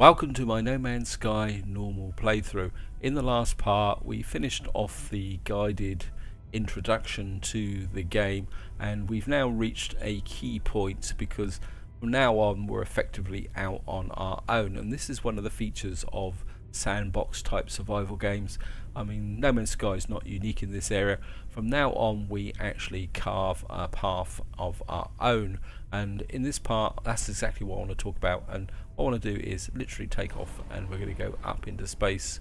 Welcome to my No Man's Sky normal playthrough. In the last part we finished off the guided introduction to the game, and we've now reached a key point because from now on we're effectively out on our own, and this is one of the features of sandbox type survival games. I mean, No Man's Sky is not unique in this area. From now on we actually carve a path of our own, and in this part that's exactly what I want to talk about. And what I want to do is literally take off, and we're going to go up into space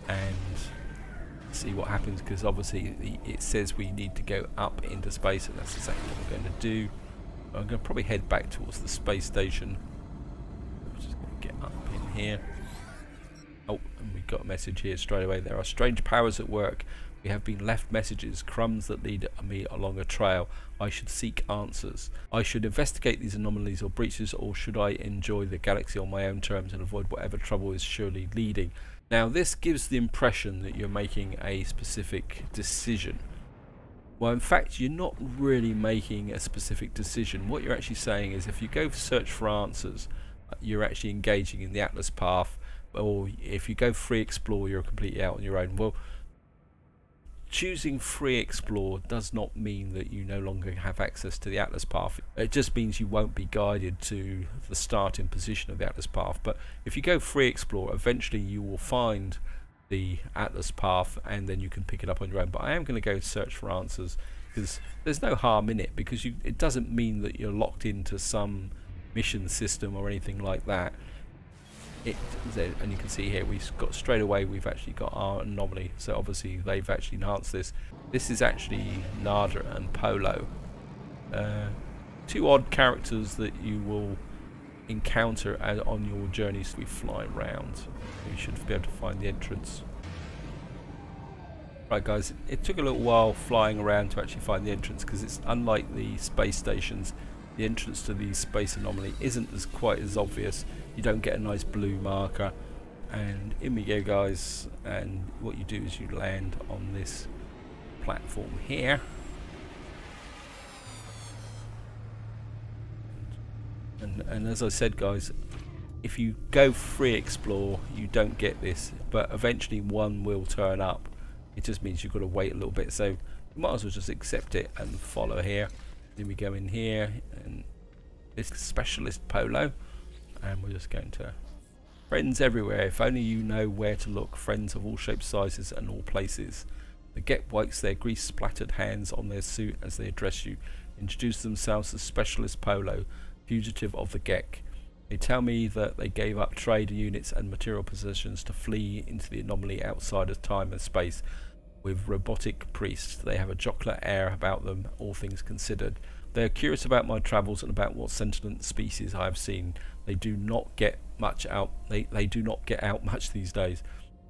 and see what happens, because obviously it says we need to go up into space, and that's exactly what we're going to do. I'm going to probably head back towards the space station. I'm just going to get up in here. Oh, and we got a message here straight away. There are strange powers at work. We have been left messages, crumbs that lead me along a trail. I should seek answers. I should investigate these anomalies or breaches, or should I enjoy the galaxy on my own terms and avoid whatever trouble is surely leading? Now this gives the impression that you're making a specific decision. Well, in fact you're not really making a specific decision. What you're actually saying is, if you go search for answers, you're actually engaging in the Atlas path, or if you go free explore, you're completely out on your own. Well, choosing free explore does not mean that you no longer have access to the Atlas path. It just means you won't be guided to the starting position of the Atlas path. But if you go free explore, eventually you will find the Atlas path, and then you can pick it up on your own. But I am going to go search for answers, because there's no harm in it, because it doesn't mean that you're locked into some mission system or anything like that. And you can see here we've got straight away, we've actually got our anomaly, so obviously they've actually enhanced this. This is actually Nada and Polo, two odd characters that you will encounter on your journeys. We fly around, you should be able to find the entrance. Right guys, it took a little while flying around to actually find the entrance, because it's unlike the space stations. The entrance to the space anomaly isn't quite as obvious. You don't get a nice blue marker, and in we go guys, and what you do is you land on this platform here, and as I said guys, if you go free explore you don't get this, but eventually one will turn up. It just means you've got to wait a little bit, so you might as well just accept it and follow here. Then we go in here, and this specialist Polo, and we're just going to friends everywhere. If only you know where to look. Friends of all shapes, sizes, and all places. The Get wipes their grease-splattered hands on their suit as they address you. Introduce themselves as Specialist Polo, fugitive of the Gek. They tell me that they gave up trade units and material possessions to flee into the anomaly outside of time and space. With robotic priests, they have a jocular air about them, all things considered. They are curious about my travels and about what sentient species I have seen. They do not get much out. They do not get out much these days.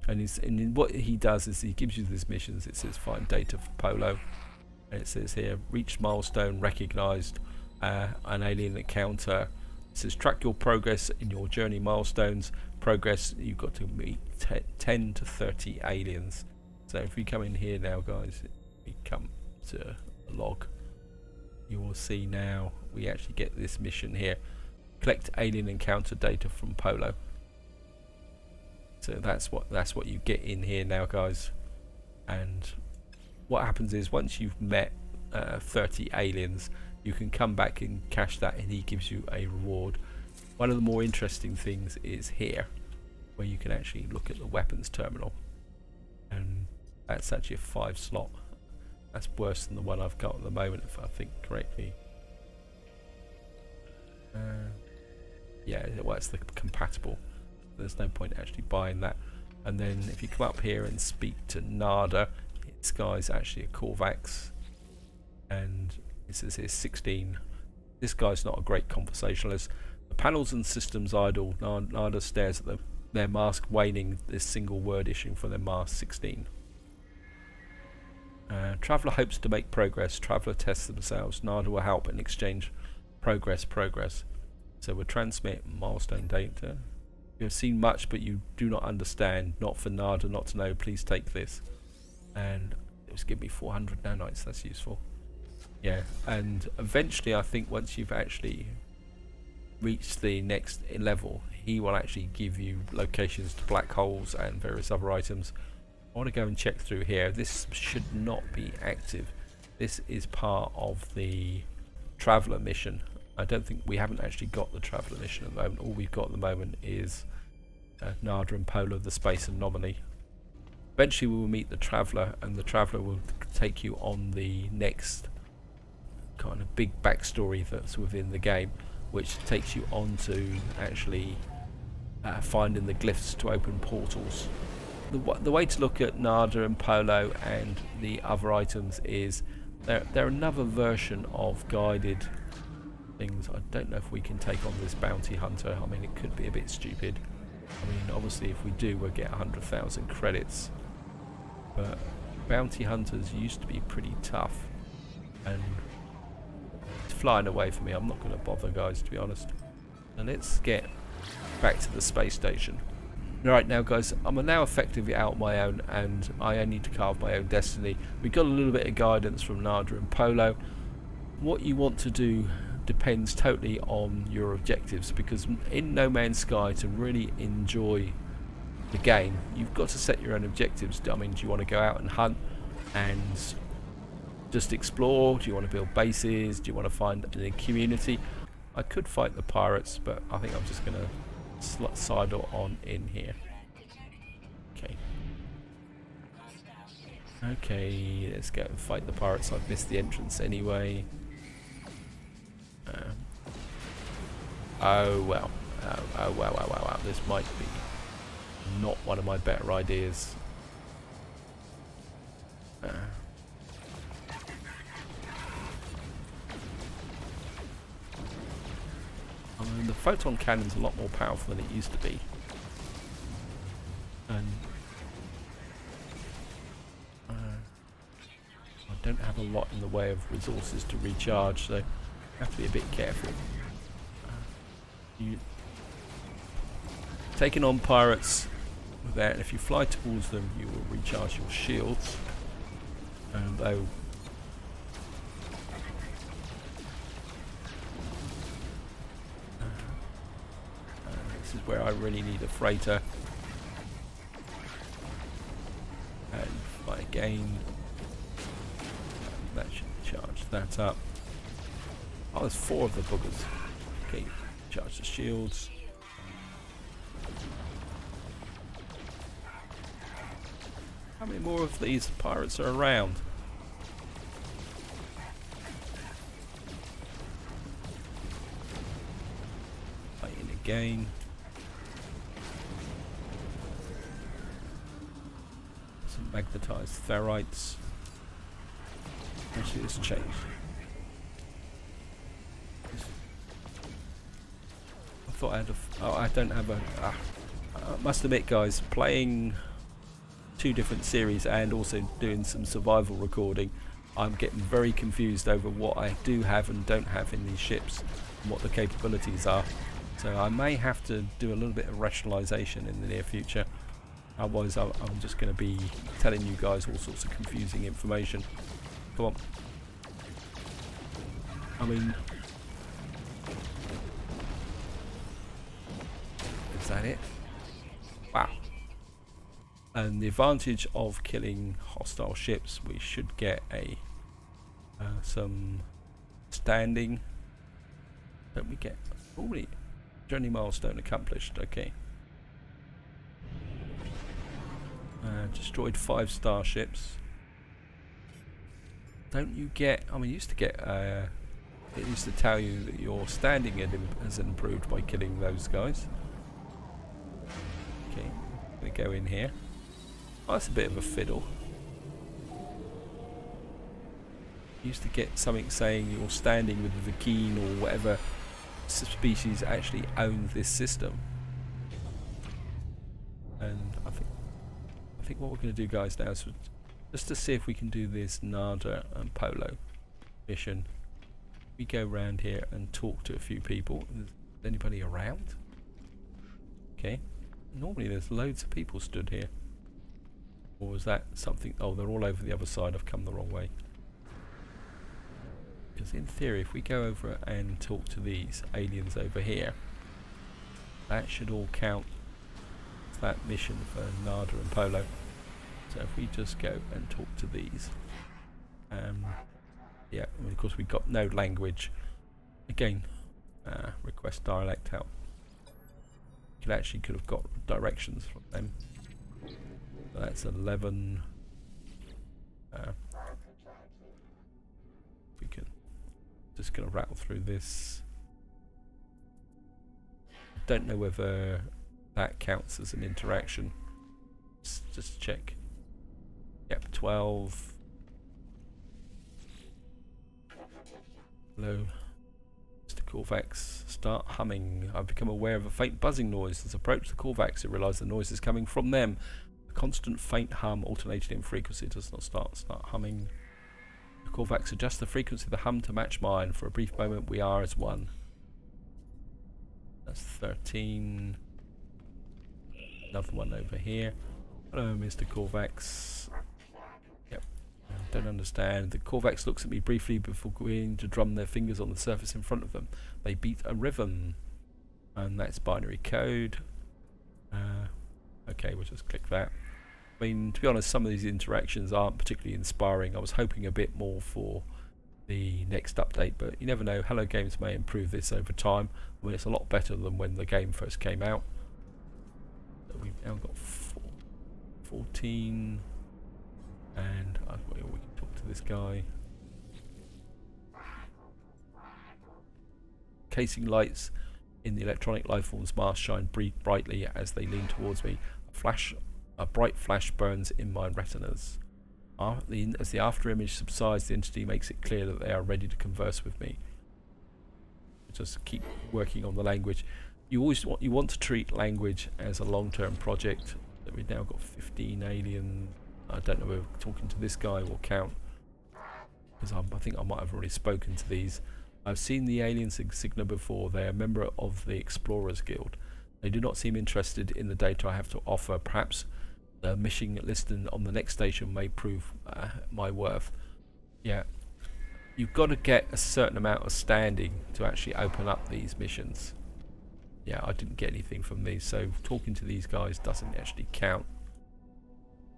And what he does is he gives you these missions. It says find data for Polo, and it says here reached milestone recognized, an alien encounter. It says track your progress in your journey milestones. Progress, you've got to meet 10 to 30 aliens. So if we come in here now guys, we come to a log, you will see now we actually get this mission here. Collect alien encounter data from Polo. So that's what you get in here now guys. And what happens is, once you've met 30 aliens, you can come back and cash that, and he gives you a reward. One of the more interesting things is here, where you can actually look at the weapons terminal, and that's actually a 5 slot. That's worse than the one I've got at the moment, if I think correctly. Yeah, well, it's the compatible. There's no point actually buying that. And then if you come up here and speak to Nada, this guy's actually a Korvax, and it says here 16. This guy's not a great conversationalist. The panels and systems idle. Nada stares at them, their mask waning, this single word issuing from their mask. 16. Traveller hopes to make progress. Traveller tests themselves. Nada will help in exchange progress. So we'll transmit milestone data. You have seen much, but you do not understand. Not for Nada not to know. Please take this. And it was give me 400 nanites. That's useful. Yeah, and eventually I think once you've actually reach the next level, he will actually give you locations to black holes and various other items. I want to go and check through here. This should not be active. This is part of the traveller mission. I don't think we haven't actually got the traveller mission at the moment. All we've got at the moment is Nada and Polo, the space anomaly. Eventually we will meet the traveller, and the traveller will take you on the next kind of big backstory that's within the game, which takes you on to actually finding the glyphs to open portals. The way to look at Nada and Polo and the other items is they're another version of guided things. I don't know if we can take on this bounty hunter. I mean, it could be a bit stupid. I mean, obviously if we do, we'll get 100,000 credits, but bounty hunters used to be pretty tough, and it's flying away from me. I'm not going to bother, guys, to be honest. And let's get back to the space station. Right now, guys, I'm now effectively out on my own, and I only need to carve my own destiny. We got a little bit of guidance from Nada and Polo. What you want to do depends totally on your objectives, because in No Man's Sky, to really enjoy the game, you've got to set your own objectives. I mean, do you want to go out and hunt and just explore? Do you want to build bases? Do you want to find a community? I could fight the pirates, but I think I'm just going to sidle on in here. Okay, let's go and fight the pirates. I've missed the entrance anyway. Oh well. Oh wow. This might be not one of my better ideas. I mean, the photon cannon's a lot more powerful than it used to be, and I don't have a lot in the way of resources to recharge, so I have to be a bit careful. Taking on pirates with that, if you fly towards them, you will recharge your shields. Though this is where I really need a freighter. And fly again. That should charge that up. Oh, there's 4 of the buggers. Okay, charge the shields. How many more of these pirates are around? Fighting again. Some magnetized ferrites. Actually, it's changed. I thought I had a. Oh, I don't have a. I must admit, guys, playing 2 different series and also doing some survival recording, I'm getting very confused over what I do have and don't have in these ships and what the capabilities are. So I may have to do a little bit of rationalization in the near future. Otherwise I'm just going to be telling you guys all sorts of confusing information. Come on. I mean, is that it? Wow. And the advantage of killing hostile ships, we should get a some standing. Don't we get already journey milestone accomplished? Okay. Destroyed 5 starships. Don't you get? I mean, you used to get. It used to tell you that your standing has improved by killing those guys. Okay, I'm gonna go in here. Oh, that's a bit of a fiddle. You used to get something saying you're standing with the Vakeen or whatever species actually owns this system. And I think what we're going to do, guys, now is just to see if we can do this Nada and Polo mission. We go around here and talk to a few people. Is anybody around? Okay. Normally there's loads of people stood here. Or was that something? Oh, they're all over the other side. I've come the wrong way. because in theory if we go over and talk to these aliens over here, that should all count as that mission for Nada and Polo. So if we just go and talk to these, yeah, and of course we've got no language. Again, request dialect out. Could have got directions from them. So that's 11. We can just gonna rattle through this. Don't know whether that counts as an interaction. Just check. Yep, 12. Hello, Mr. Corvax. Start humming. I've become aware of a faint buzzing noise. As I approach the Corvax, I realise the noise is coming from them. A constant faint hum alternating in frequency does not start humming. The Corvax adjusts the frequency of the hum to match mine. For a brief moment we are as one. That's 13. Another one over here. Hello, Mr. Corvax. Yep. Don't understand. The Corvax looks at me briefly before going to drum their fingers on the surface in front of them. They beat a rhythm. And that's binary code. Okay, we'll just click that. I mean, to be honest, some of these interactions aren't particularly inspiring. I was hoping a bit more for the next update, but you never know. Hello Games may improve this over time. I mean, it's a lot better than when the game first came out. So we've now got 14, and we can talk to this guy. Casing lights in the electronic lifeform's mask shine brightly as they lean towards me. A bright flash burns in my retinas. As the after image subsides, the entity makes it clear that they are ready to converse with me. Just keep working on the language. You want to treat language as a long-term project. So we've now got 15 alien. I don't know whether talking to this guy will count, because I think I might have already spoken to these. I've seen the alien insignia before. They are a member of the Explorers Guild. They do not seem interested in the data I have to offer. Perhaps the mission listed on the next station may prove my worth. Yeah, you've got to get a certain amount of standing to actually open up these missions. Yeah, I didn't get anything from these, so talking to these guys doesn't actually count.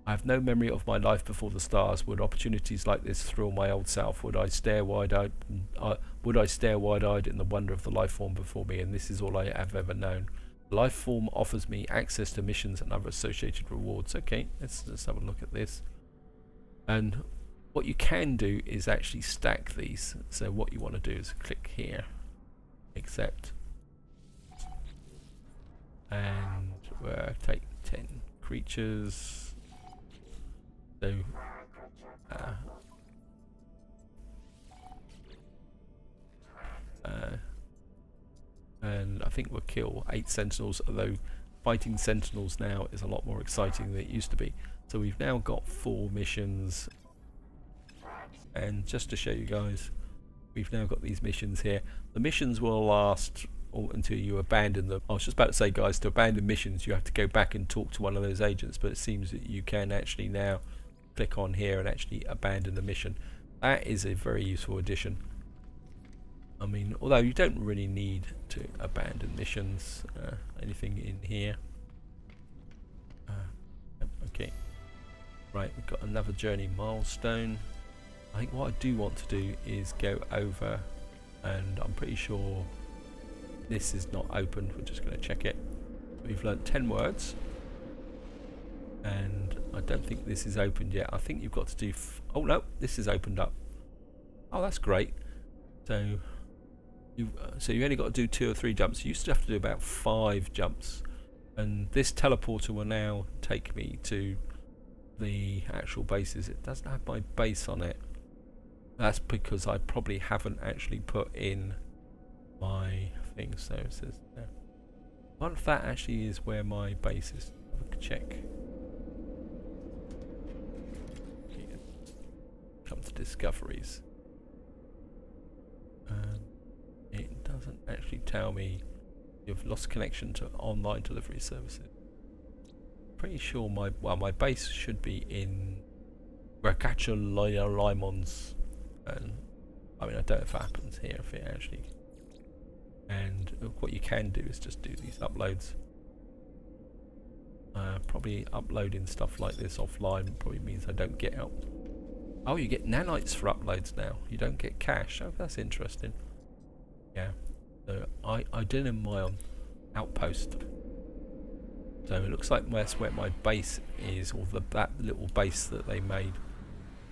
I have no memory of my life before the stars. Would opportunities like this thrill my old self? Would I stare wide-eyed? In the wonder of the life form before me? And this is all I have ever known. The life form offers me access to missions and other associated rewards. Okay, let's have a look at this. And what you can do is actually stack these. So what you want to do is click here, accept, and take 10 creatures. So and I think we'll kill 8 sentinels, although fighting sentinels now is a lot more exciting than it used to be. So we've now got 4 missions, and just to show you guys, we've now got these missions here. The missions will last until you abandon them. I was just about to say, guys, to abandon missions you have to go back and talk to one of those agents, but it seems that you can actually now click on here and actually abandon the mission. That is a very useful addition. I mean, although you don't really need to abandon missions. Anything in here? Okay, right, we've got another journey milestone. I think what I do want to do is go over, and I'm pretty sure this is not opened. We're just going to check it. We've learnt 10 words, and I don't think this is opened yet. I think you've got to do oh no, this is opened up. Oh, that's great. So you only got to do 2 or 3 jumps. You used to have to do about 5 jumps, and this teleporter will now take me to the actual bases. It doesn't have my base on it. That's because I probably haven't actually put in my thing. So it says there. I wonder if that actually is where my base is. Have a check. Come to discoveries. It doesn't actually tell me you've lost connection to online delivery services. Pretty sure my base should be in Rakacha Limon's, and I mean, I don't know if it happens here, if it actually... And what you can do is just do these uploads. Probably uploading stuff like this offline probably means I don't get out. Oh, you get nanites for uploads now. You don't get cash. Oh, that's interesting. Yeah. So I did in my outpost. So it looks like that's where my base is, or that little base that they made.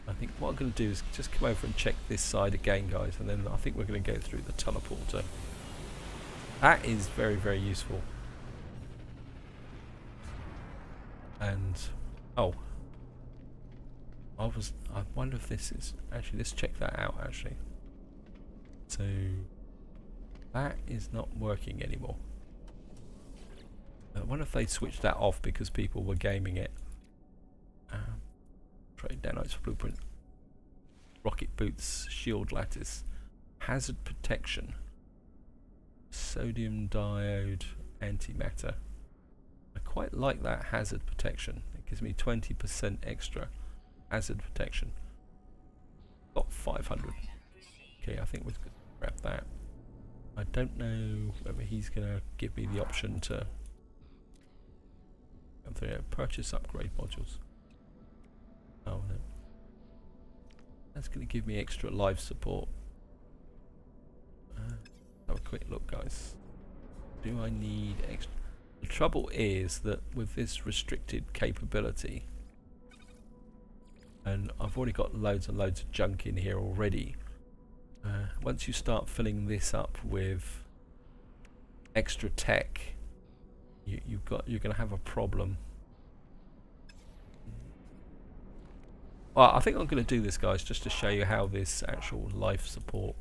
I think what I'm going to do is just come over and check this side again, guys, and then I think we're going to go through the teleporter. That is very, very useful. And oh, I wonder if this is actually, let's check that out actually. So that is not working anymore. I wonder if they switched that off because people were gaming it. Trade nanites for blueprint, rocket boots, shield lattice, hazard protection, sodium diode, antimatter. I quite like that hazard protection. It gives me 20% extra hazard protection. Got 500. Okay, I think we're going to grab that. I don't know whether he's going to give me the option to come through here. Purchase upgrade modules. Oh no. That's going to give me extra life support. Have a quick look, guys. Do I need extra? The trouble is that with this restricted capability, and I've already got loads and loads of junk in here already, once you start filling this up with extra tech, you're going to have a problem. Well, I think I'm going to do this, guys, just to show you how this actual life support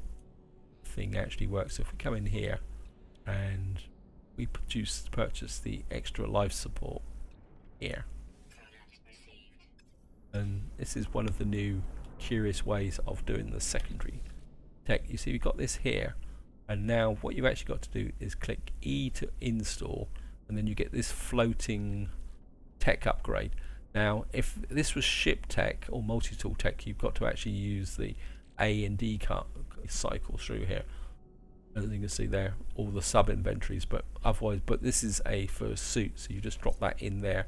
thing actually works. So if we come in here and we purchase the extra life support here, and this is one of the new curious ways of doing the secondary tech. You see, we've got this here, and now what you've actually got to do is click E to install, and then you get this floating tech upgrade. Now if this was ship tech or multi-tool tech, you've got to actually use the A and D cycle through here. As you can see there, all the sub inventories, but otherwise, but this is a for suit, so you just drop that in there,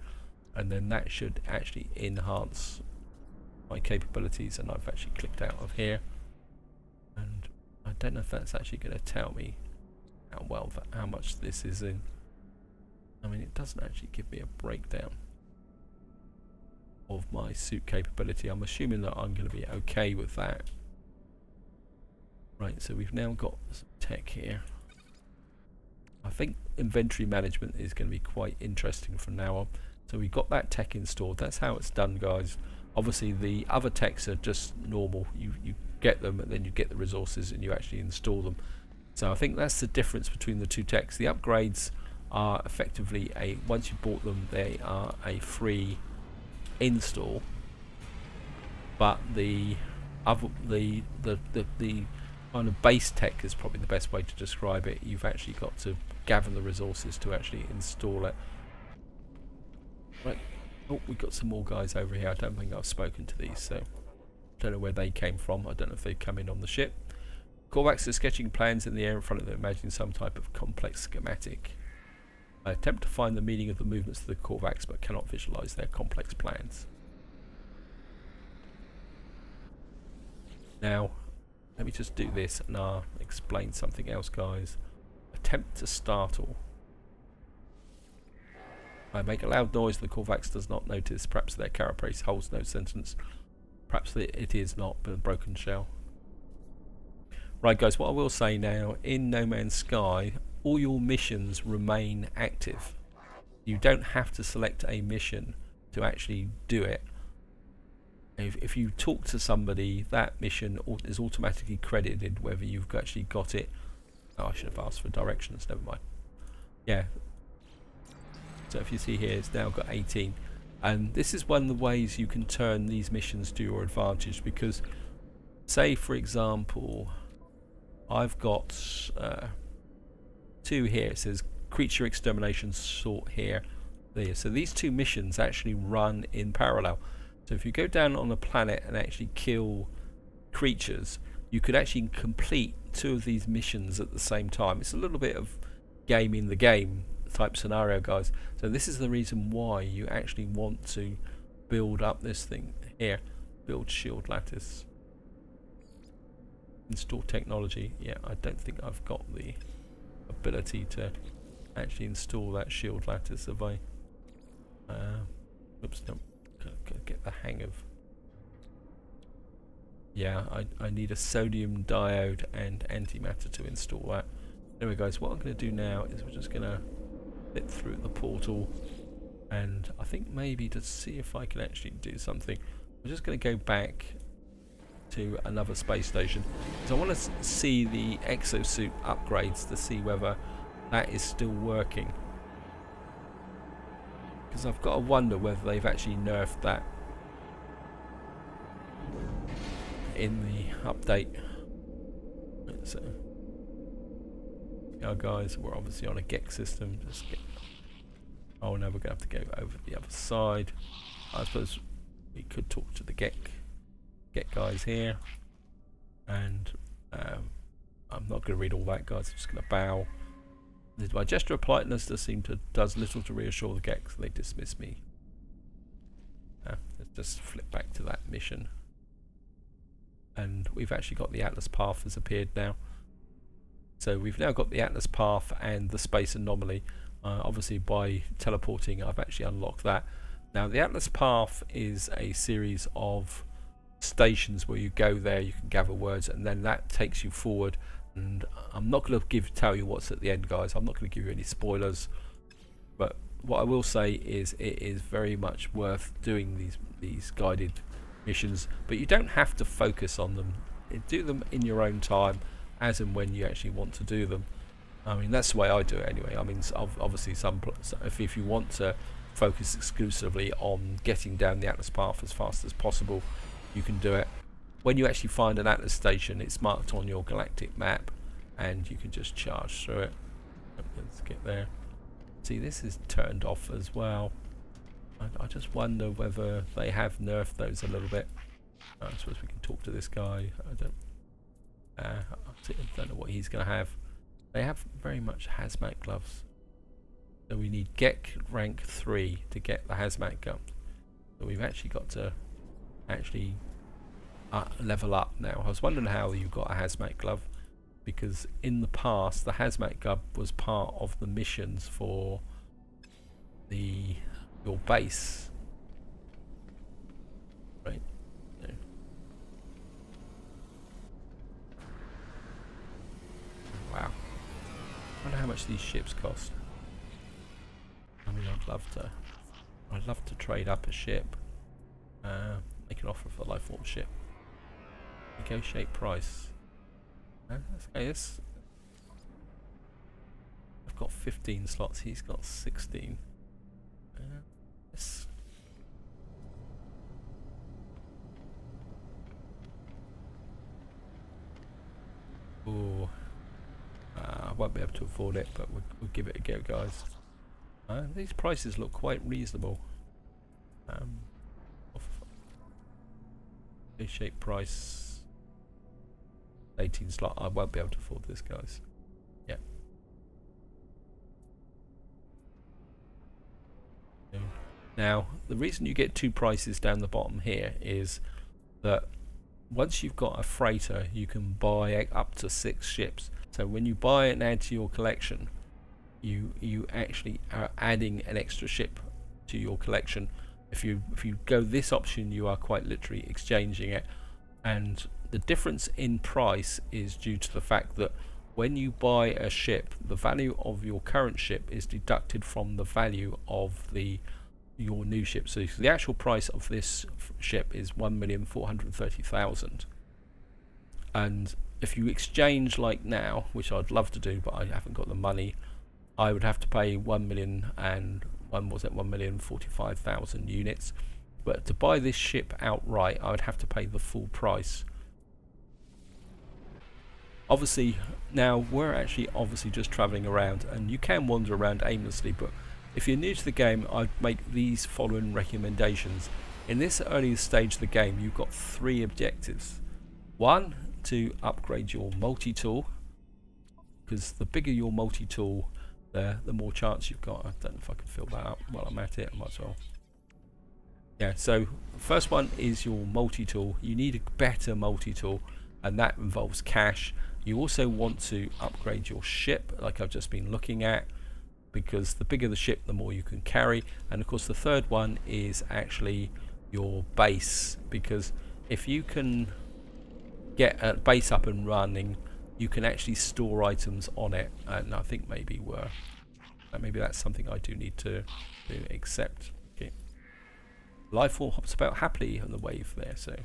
and then that should actually enhance my capabilities. And I've actually clicked out of here, and I don't know if that's actually going to tell me how much this is in. I mean, it doesn't actually give me a breakdown of my suit capability. I'm assuming that I'm going to be okay with that. Right, so we've now got some tech here. I think inventory management is going to be quite interesting from now on. So we've got that tech installed. That's how it's done, guys. Obviously the other techs are just normal. You get them, and then you get the resources and you actually install them. So I think that's the difference between the two techs. The upgrades are effectively once you bought them, they are a free install, but the kind of base tech is probably the best way to describe it. You've actually got to gather the resources to actually install it. Right. Oh, we've got some more guys over here. I don't think I've spoken to these, so I don't know where they came from. I don't know if they come in on the ship. Korvax are sketching plans in the air in front of them, imagining some type of complex schematic. I attempt to find the meaning of the movements of the Korvax, but cannot visualize their complex plans. Now, let me just do this and I'll explain something else, guys. Attempt to startle. I make a loud noise the Korvax does not notice. Perhaps their carapace holds no sentence. Perhaps it is not, but a broken shell. Right, guys, what I will say now, in No Man's Sky, all your missions remain active. You don't have to select a mission to actually do it. If you talk to somebody, that mission is automatically credited whether you've actually got it. Oh, I should have asked for directions, never mind. Yeah. So if you see here, it's now got 18. And this is one of the ways you can turn these missions to your advantage, because say for example, I've got 2 here. It says creature extermination sort here, there. So these 2 missions actually run in parallel. So if you go down on the planet and actually kill creatures, you could actually complete 2 of these missions at the same time. It's a little bit of game in the game type scenario, guys. So this is the reason why you actually want to build up this thing here. Build shield lattice. Install technology. Yeah, I don't think I've got the ability to actually install that shield lattice, have I? Oops, no. Gotta get the hang of. Yeah, I need a sodium diode and antimatter to install that. Anyway, guys, what I'm going to do now is we're just going to flip through the portal, and I think maybe to see if I can actually do something, I'm just going to go back to another space station, because I want to see the exosuit upgrades to see whether that is still working, because I've got to wonder whether they've actually nerfed that in the update. So, yeah, guys, we're obviously on a GEC system. Just get, oh no, we're gonna have to go over the other side. I suppose we could talk to the GEC guys here, and I'm not going to read all that, guys. I'm just going to bow. My gesture of politeness does little to reassure the GEC, so they dismiss me. Let's just flip back to that mission. And we've actually got the Atlas path has appeared now. So we've now got the Atlas path and the space anomaly. Obviously by teleporting I've actually unlocked that. Now the Atlas path is a series of stations where you go there, you can gather words, and then that takes you forward. And I'm not going to tell you what's at the end, guys. I'm not going to give you any spoilers, but what I will say is it is very much worth doing these guided missions, but you don't have to focus on them. Do them in your own time, as and when you actually want to do them. I mean, that's the way I do it anyway. I mean, obviously if you want to focus exclusively on getting down the Atlas path as fast as possible, you can do it. When you actually find an Atlas station, it's marked on your galactic map, and you can just charge through it. Let's get there. See, this is turned off as well. I just wonder whether they have nerfed those a little bit. I suppose we can talk to this guy. I don't know what he's going to have. They have very much hazmat gloves. So we need GEC rank 3 to get the hazmat gloves. So we've actually got to level up now. I was wondering how you got a hazmat glove, because in the past the hazmat glove was part of the missions for your base, right? No. Wow. I wonder how much these ships cost. I mean, I'd love to trade up a ship. Make an offer for the life form ship. Negotiate price. Okay, this. I've got 15 slots. He's got 16. Yes. Ooh. I won't be able to afford it, but we'll give it a go, guys. These prices look quite reasonable. Shape price 18 slot. I won't be able to afford this, guys. Yeah. Now the reason you get 2 prices down the bottom here is that once you've got a freighter, you can buy up to 6 ships. So when you buy and add to your collection, you actually are adding an extra ship to your collection. If you go this option, you are quite literally exchanging it, and the difference in price is due to the fact that when you buy a ship, the value of your current ship is deducted from the value of your new ship. So the actual price of this ship is 1,430,000, and if you exchange like now, which I'd love to do but I haven't got the money, I would have to pay 1,045,000 units. But to buy this ship outright, I would have to pay the full price. Obviously, now we're actually just travelling around, and you can wander around aimlessly, but if you're new to the game, I'd make these following recommendations. In this early stage of the game, you've got 3 objectives. 1, to upgrade your multi-tool, because the bigger your multi-tool, the more chance you've got. I don't know if I can fill that up while I'm at it. I might as well. Yeah, so the first one is your multi-tool. You need a better multi-tool, and that involves cash. You also want to upgrade your ship, like I've just been looking at, because the bigger the ship, the more you can carry. And of course the third one is actually your base, because if you can get a base up and running, you can actually store items on it. And I think maybe that's something I do need to do, accept. Okay. Lifeform hops about happily on the wave there, so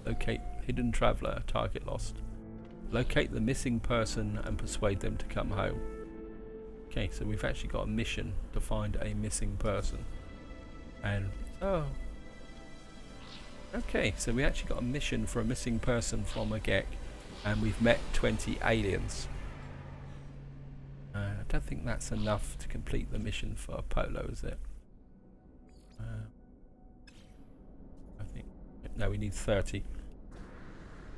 locate hidden traveller, target lost. Locate the missing person and persuade them to come home. Okay, so we've actually got a mission to find a missing person. And oh, okay, so we actually got a mission for a missing person from a GEC, and we've met 20 aliens. I don't think that's enough to complete the mission for Polo, is it? I think no, we need 30.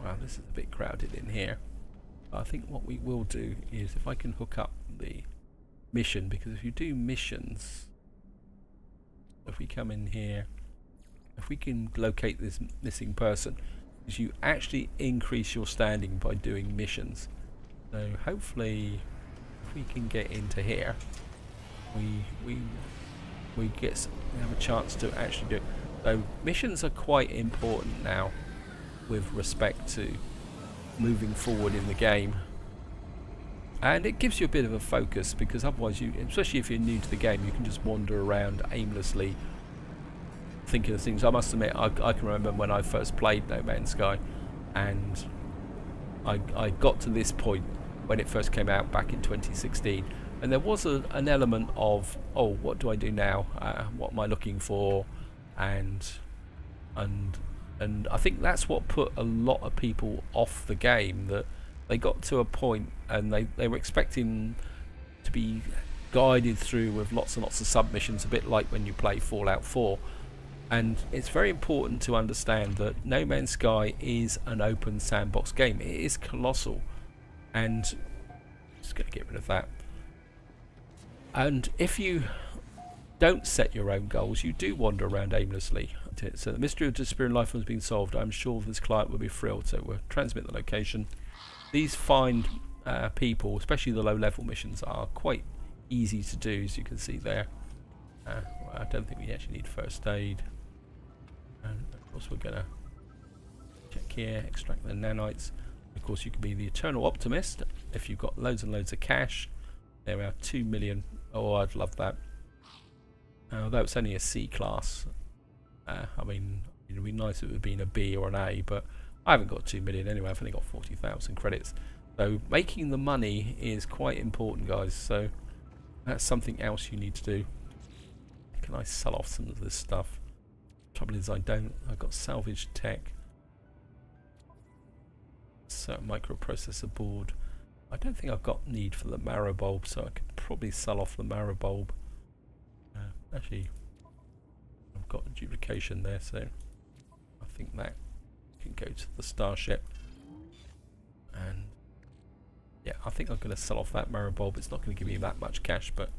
Wow, this is a bit crowded in here. But I think what we will do is, if I can hook up the mission, because if you do missions, if we come in here, if we can locate this missing person, is you actually increase your standing by doing missions. So hopefully, if we can get into here, we have a chance to actually do it. So missions are quite important now with respect to moving forward in the game, and it gives you a bit of a focus, because otherwise you, especially if you're new to the game, you can just wander around aimlessly thinking of things. I must admit, I can remember when I first played No Man's Sky, and I got to this point when it first came out back in 2016, and there was an element of, oh, what do I do now, what am I looking for, and I think that's what put a lot of people off the game, that they got to a point and they were expecting to be guided through with lots and lots of submissions, a bit like when you play Fallout 4. And it's very important to understand that No Man's Sky is an open sandbox game. It is colossal, and just going to get rid of that. And if you don't set your own goals, you do wander around aimlessly. So the mystery of disappearing life has been solved. I'm sure this client will be thrilled. So we'll transmit the location. These find people, especially the low level missions, are quite easy to do, as you can see there. I don't think we actually need first aid. And of course we're going to check here, extract the nanites. Of course you can be the eternal optimist if you've got loads and loads of cash. There we are, 2 million. Oh, I'd love that. Although it's only a C class. I mean, it would be nice if it would have been a B or an A, but I haven't got 2 million anyway. I've only got 40,000 credits. So making the money is quite important, guys. So that's something else you need to do. Can I sell off some of this stuff? Trouble is I don't. I've got salvage tech. So microprocessor board. I don't think I've got need for the marrow bulb, so I could probably sell off the marrow bulb. Actually, I've got a duplication there, so I think that can go to the starship. And yeah, I think I'm going to sell off that marrow bulb. It's not going to give me that much cash, but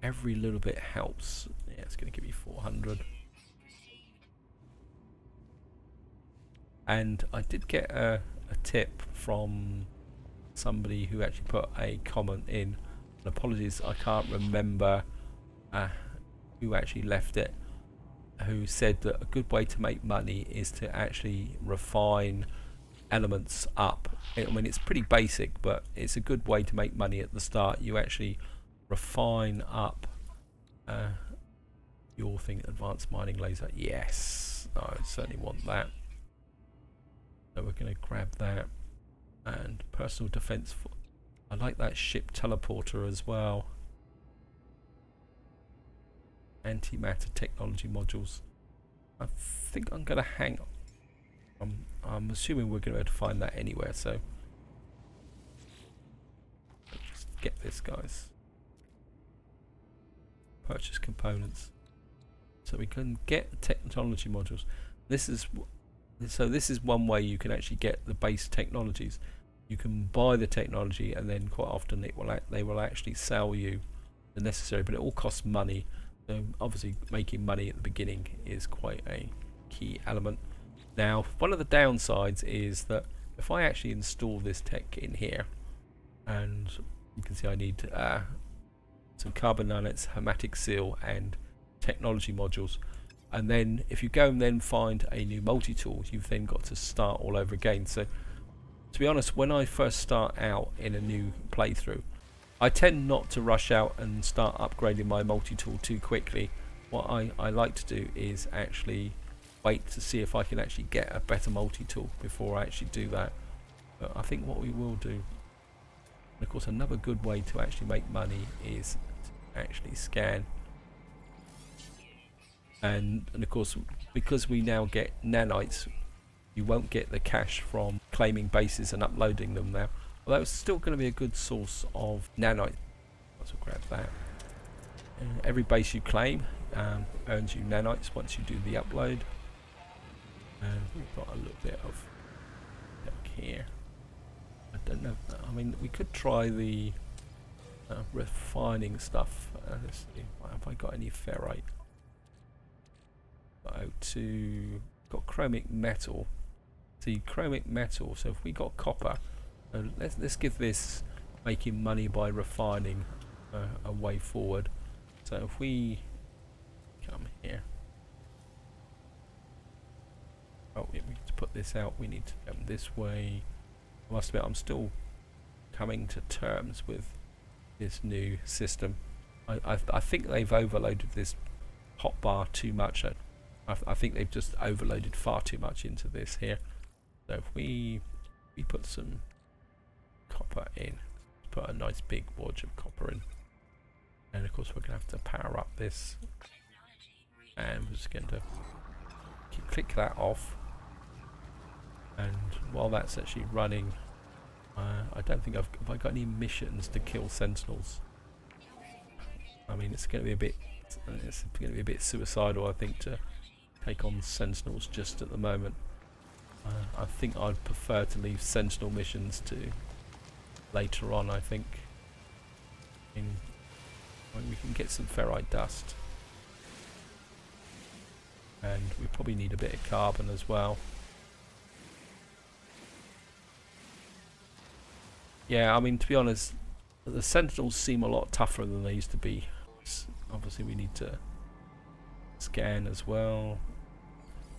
every little bit helps. Yeah, it's going to give me 400. And I did get a tip from somebody who actually put a comment in. And apologies, I can't remember who actually left it, who said that a good way to make money is to actually refine elements up. I mean, it's pretty basic, but it's a good way to make money at the start. You actually refine up your thing. Advanced mining laser, yes, I certainly want that. So we're going to grab that. And personal defense. I like that ship teleporter as well. Antimatter technology modules. I think I'm going to hang on. I'm assuming we're going to be able to find that anywhere, so let's get this, guys. Purchase components. So we can get technology modules. This is this is one way you can actually get the base technologies. You can buy the technology, and then quite often they will actually sell you the necessary, but it all costs money. So obviously making money at the beginning is quite a key element. Now, one of the downsides is that if I actually install this tech in here, and you can see I need some carbon nanots, hermetic seal, and technology modules. And then if you go and then find a new multi-tool, you've then got to start all over again. So to be honest, when I first start out in a new playthrough, I tend not to rush out and start upgrading my multi-tool too quickly. What I like to do is actually wait to see if I can actually get a better multi-tool before I actually do that. But I think what we will do, and of course another good way to actually make money is to actually scan. And of course, because we now get nanites, you won't get the cash from claiming bases and uploading them now. Although it's still going to be a good source of nanite. So grab that. Every base you claim earns you nanites once you do the upload. And we've got a little bit of back here. I don't know. I mean, we could try the refining stuff. Let's see. Have I got any ferrite? O2. Got chromic metal. See, chromic metal. So if we got copper, let's give this making money by refining a way forward. So if we come here, oh, we need to put this out. We need to come this way. I must admit, I'm still coming to terms with this new system. I think they've overloaded this hotbar too much. I think they've just overloaded far too much into this here. So if we put some copper in, put a nice big wodge of copper in, and of course we're going to have to power up this, and we're just going to click that off. And while that's actually running, I don't think have I got any missions to kill sentinels. I mean, it's going to be a bit suicidal, I think, to take on sentinels just at the moment. I think I'd prefer to leave sentinel missions to later on. I think when we can get some ferrite dust, and we probably need a bit of carbon as well. Yeah, I mean, to be honest, the sentinels seem a lot tougher than they used to be. Obviously we need to scan as well,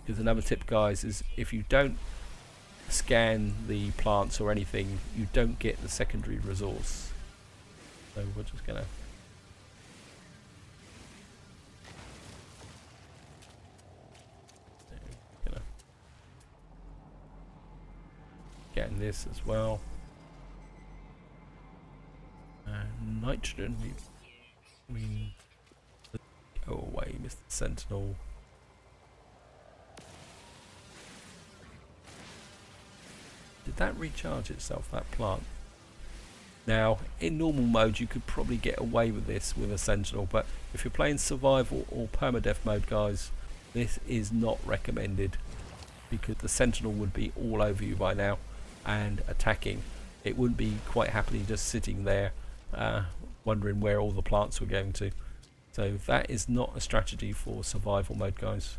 because another tip, guys, is if you don't scan the plants or anything, you don't get the secondary resource. So we're just gonna get in this as well. Nitrogen, we go away, Mr. Sentinel. Did that recharge itself, that plant? Now, in normal mode, you could probably get away with this with a Sentinel, but if you're playing survival or permadeath mode, guys, this is not recommended, because the Sentinel would be all over you by now and attacking. It wouldn't be quite happily just sitting there wondering where all the plants were going to. So that is not a strategy for survival mode, guys.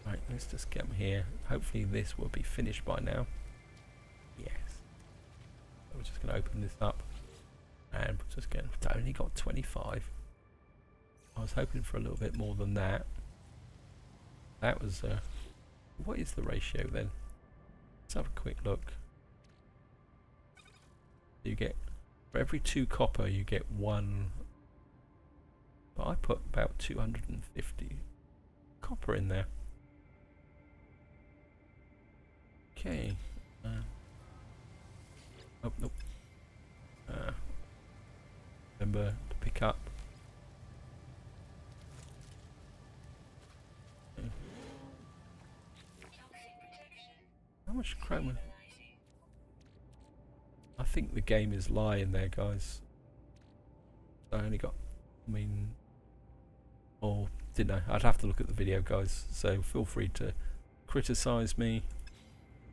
Right, let's just get them here. Hopefully this will be finished by now. Yes. So we're just going to open this up, and we're just going to, only got 25. I was hoping for a little bit more than that. That was what is the ratio then? Let's have a quick look. You get, for every 2 copper you get 1, but I put about 250 copper in there. Okay. Oh, nope. Remember to pick up. Okay. How much chroma? I think the game is lying there, guys. I only got, I mean, or didn't know. I'd have to look at the video, guys, so feel free to criticize me.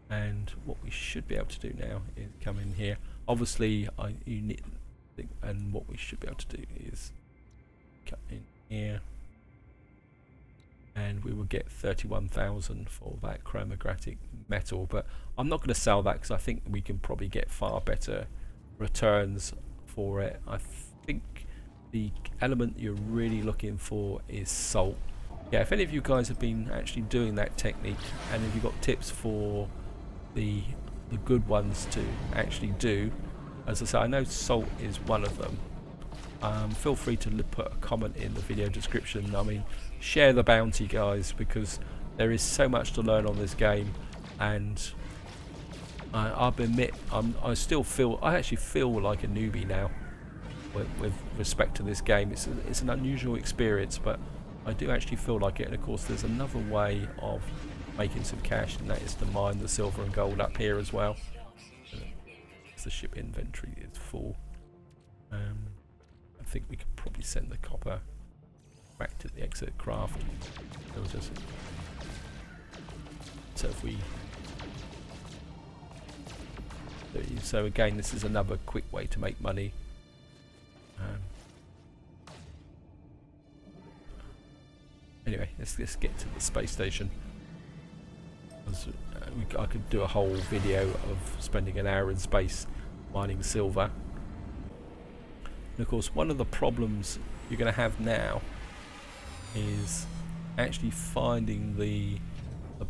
And what we should be able to do now is come in here. Obviously and what we should be able to do is come in here, and we will get 31,000 for that chromatographic metal, but I'm not going to sell that because I think we can probably get far better returns for it. I think the element you're really looking for is salt. Yeah, if any of you guys have been actually doing that technique, and if you've got tips for the good ones to actually do, as I say, I know salt is one of them. Feel free to put a comment in the video description. I mean, share the bounty, guys, because there is so much to learn on this game, and I'll admit I actually feel like a newbie now with respect to this game. It's an unusual experience, but I do actually feel like it. And of course there's another way of making some cash, and that is to mine the silver and gold up here as well. The ship inventory is full. I think we could probably send the copper back to the exit craft. So if we so again, this is another quick way to make money. Anyway, let's get to the space station. I could do a whole video of spending an hour in space mining silver. And of course, one of the problems you're going to have now is actually finding the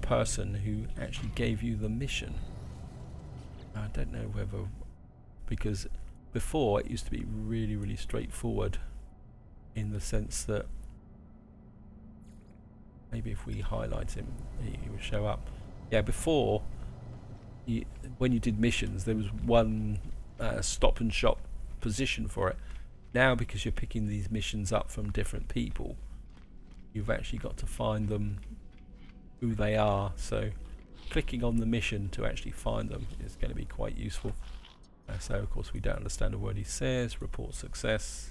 person who actually gave you the mission. I don't know whether, because before it used to be really straightforward, in the sense that maybe if we highlight him, he will show up. Yeah, before, when you did missions, there was one stop and shop position for it. Now, because you're picking these missions up from different people, you've actually got to find them, who they are. So clicking on the mission to actually find them is going to be quite useful. So of course we don't understand a word he says. Report success.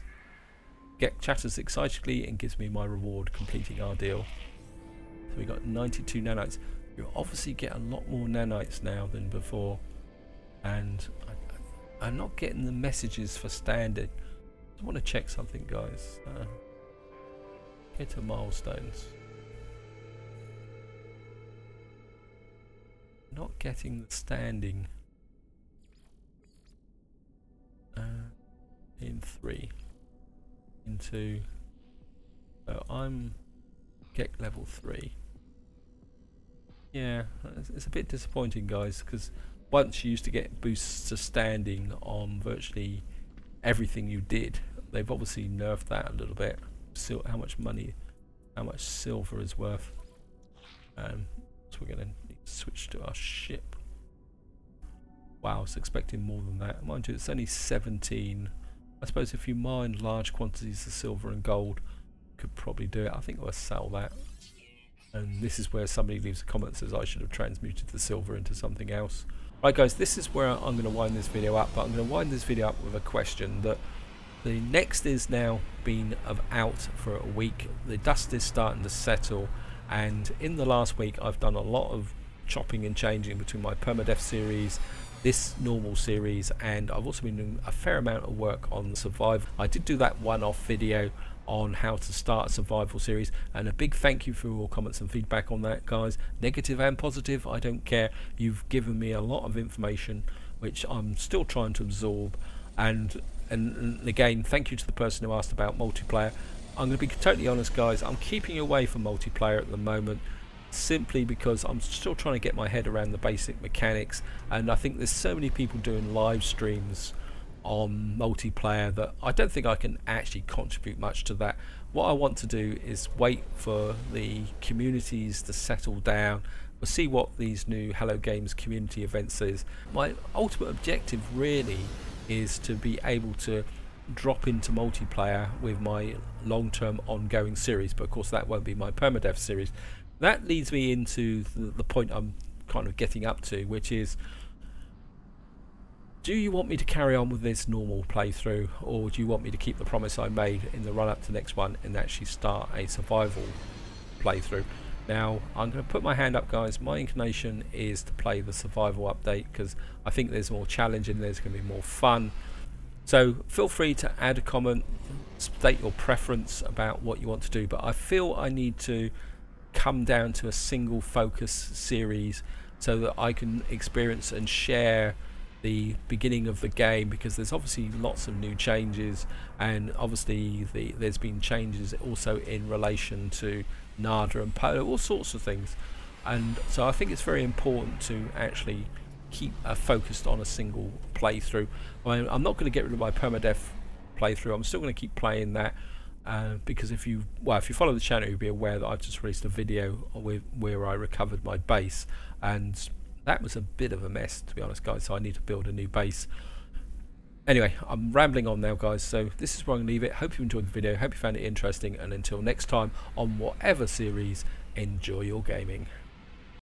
Chatters excitedly and gives me my reward, completing our deal. So we got 92 nanites. You obviously get a lot more nanites now than before, and I'm not getting the messages for standard. I want to check something, guys. Get to milestones. Not getting the standing in 3 into, so I'm get level 3. Yeah, it's a bit disappointing, guys, because once you used to get boosts to standing on virtually everything you did. They've obviously nerfed that a little bit. How much money, how much silver is worth. So we're going to switch to our ship. Wow, I was expecting more than that. Mind you, it's only 17. I suppose if you mine large quantities of silver and gold, you could probably do it. I think I'll sell that. And this is where somebody leaves a comment that says I should have transmuted the silver into something else. Right, guys, this is where I'm going to wind this video up, but I'm going to wind this video up with a question. That the next is now been out for a week. The dust is starting to settle, and in the last week I've done a lot of chopping and changing between my permadeath series, this normal series, and I've also been doing a fair amount of work on survival. I did do that one-off video on how to start a survival series, and a big thank you for all comments and feedback on that, guys, negative and positive. I don't care. You've given me a lot of information which I'm still trying to absorb, and again, thank you to the person who asked about multiplayer. I'm going to be totally honest, guys, I'm keeping away from multiplayer at the moment, simply because I'm still trying to get my head around the basic mechanics, and I think there's so many people doing live streams on multiplayer that I don't think I can actually contribute much to that. What I want to do is wait for the communities to settle down. We'll see what these new Hello Games community events is. My ultimate objective really is to be able to drop into multiplayer with my long-term ongoing series, but of course that won't be my permadeath series. That leads me into the point I'm kind of getting up to, which is do you want me to carry on with this normal playthrough, or do you want me to keep the promise I made in the run up to the next one and actually start a survival playthrough? Now I'm going to put my hand up, guys. My inclination is to play the survival update because I think there's more challenging, there's going to be more fun. So feel free to add a comment, state your preference about what you want to do, but I feel I need to come down to a single focus series so that I can experience and share the beginning of the game, because there's obviously lots of new changes, and obviously there's been changes also in relation to Nada and Polo, all sorts of things, and so I think it's very important to actually keep focused on a single playthrough. I'm not going to get rid of my permadeath playthrough. I'm still going to keep playing that because if you follow the channel, you'll be aware that I've just released a video where I recovered my base, and that was a bit of a mess, to be honest, guys, so I need to build a new base. Anyway, I'm rambling on now, guys, so this is where I'm going to leave it. Hope you enjoyed the video, hope you found it interesting, and until next time, on whatever series, enjoy your gaming.